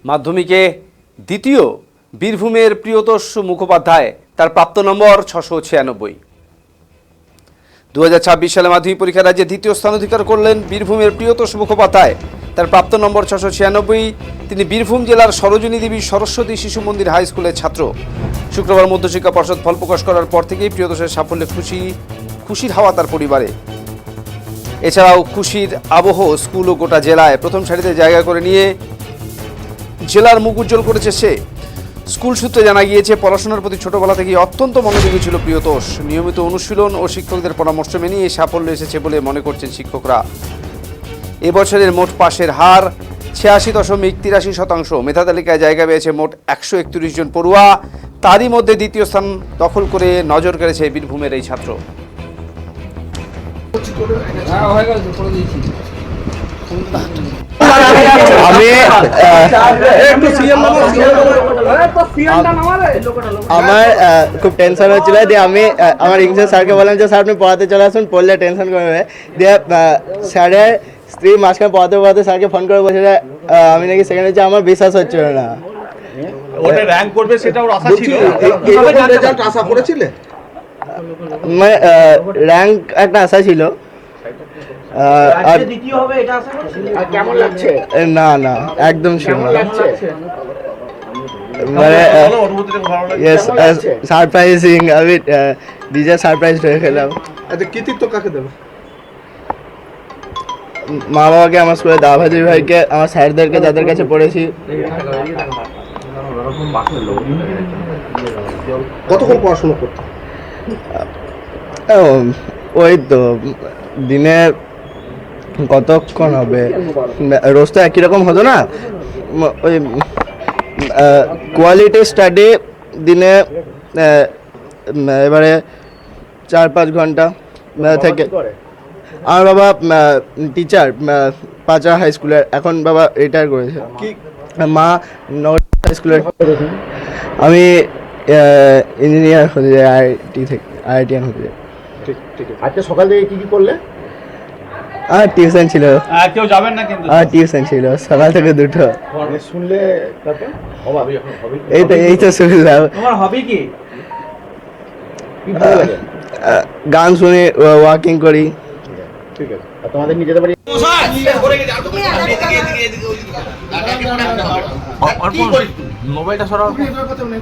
মাধ্যমিকে দ্বিতীয় বীরভূমের প্রিয়তোষ মুখোপাধ্যায় তার প্রাপ্ত নম্বর 696। 2026 সালে মাধ্যমিক পরীক্ষা রাজ্যে দ্বিতীয় স্থান অধিকার করলেন বীরভূমের প্রিয়তোষ মুখোপাধ্যায়। তার প্রাপ্ত নম্বর 696। তিনি বীরভূম জেলার সরোজিনী দেবী সরস্বতী শিশু মন্দির হাই স্কুলের ছাত্র। শুক্রবার মধ্যশিক্ষা পর্ষদ ফল প্রকাশ করার পর থেকেই প্রিয়তোষের সাফল্যে খুশির হাওয়া তার পরিবারে। এছাড়াও খুশির আবহ স্কুল ও গোটা জেলায় প্রথম সারিতে জায়গা করে নিয়ে জেলার মুখ উজ্জ্বল করেছে সে। স্কুল সূত্রে জানা গিয়েছে, পড়াশোনার প্রতি ছোটবেলা থেকেই অত্যন্ত মনোযোগী ছিল প্রিয়তোষ। নিয়মিত অনুশীলন ও শিক্ষকদের পরামর্শ মেনে এই সাফল্য এসেছে বলে মনে করছেন শিক্ষকরা। এবছরের মোট পাশের হার 86.83%। মেধা তালিকায় জায়গা পেয়েছে মোট 131 জন পড়ুয়া। তারই মধ্যে দ্বিতীয় স্থান দখল করে নজর কেড়েছে বীরভূমের এই ছাত্র। আমার খুব টেনশন হচ্ছিল দিয়ে আমি আমার ইংলিশ স্যারকে বললাম যে স্যার আপনি পড়াতে চলে আসুন, পড়লে টেনশন করবে। দিয়ে স্যারের স্ত্রী মাঝখানে পড়াতে পড়াতে স্যারকে ফোন করে বসে আমি নাকি সেকেন্ড হচ্ছে, আমার বিশ্বাস হচ্ছিল না। ওটা র্যাঙ্ক করবে সেটা ওর আশা ছিল। এরকম রেজাল্ট আশা করেছিলে? মানে র্যাঙ্ক একটা আশা ছিল। কেমন লাগছে? না না একদম ছিল না, মানে সারপ্রাইজিং। আমি নিজে সারপ্রাইজ হয়ে গেলাম। আচ্ছা, কৃতিত্ব কাকে দেবে? মা বাবাকে, আমার স্কুলের দাভাজি ভাইকে, আমার স্যারদেরকে যাদের কাছে পড়েছি। কতক্ষণ পড়াশোনা করতে? ওই তো দিনে কতক্ষণ হবে, রোজ তো একই রকম হতো না। ওই কোয়ালিটি স্টাডি দিনে এবারে 4-5 ঘন্টা থেকে। আমার বাবা টিচার, পাঁচড়া হাই স্কুলের, এখন বাবা রিটায়ার করেছে। মা হাই স্কুলের। আমি ইঞ্জিনিয়ার হতে যাই, আইআইটিয়ান হতে যাই। ঠিক ঠিক আছে। আজকে সকাল থেকে কি কি করলে? আর টিউশন ছিল। কেউ যাবেন না কিন্তু? আর টিউশন ছিল সকাল থেকে দুটো। শুনলে তারপর এই তো শুনলাম। তোমার হবি কি? গান শুনি, ওয়াকিং করি। ঠিক আছে। আর তোমাদের নিজেদের বাড়ি মোবাইলটা সরাও।